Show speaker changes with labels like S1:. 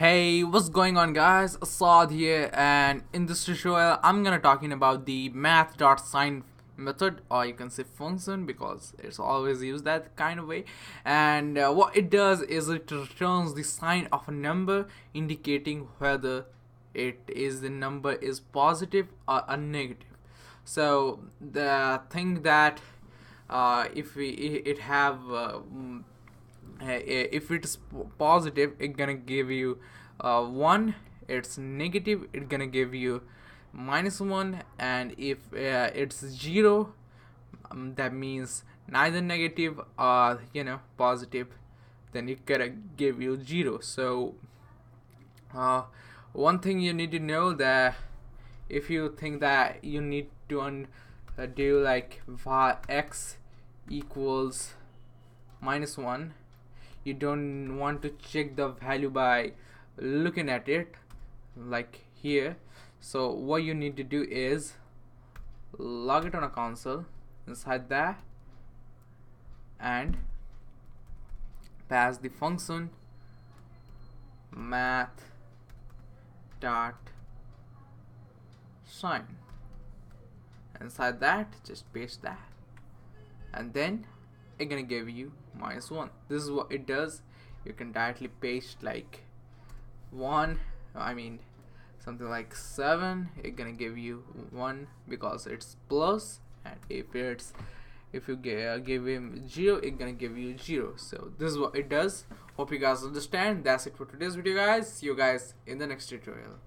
S1: Hey, what's going on guys? Assad here, and in this tutorial I'm gonna talking about the Math.sign method, or you can say function because it's always used that kind of way. And what it does is it returns the sign of a number, indicating whether the number is positive or a negative. So the thing that if we it have if it's positive, it's gonna give you 1. It's negative, it's gonna give you -1. And if it's 0, that means neither negative or positive, then it gonna give you 0. So one thing you need to know, that if you think that you need to do like var x equals -1, you don't want to check the value by looking at it like here. So what you need to do is log it on a console inside that and pass the function Math.sign. Inside that, just paste that, and then it's gonna give you -1. This is what it does. You can directly paste like 1, something like 7. It's gonna give you 1 because it's plus, and if you give him 0, it's gonna give you 0. So this is what it does. Hope you guys understand. That's it for today's video, guys. See you guys in the next tutorial.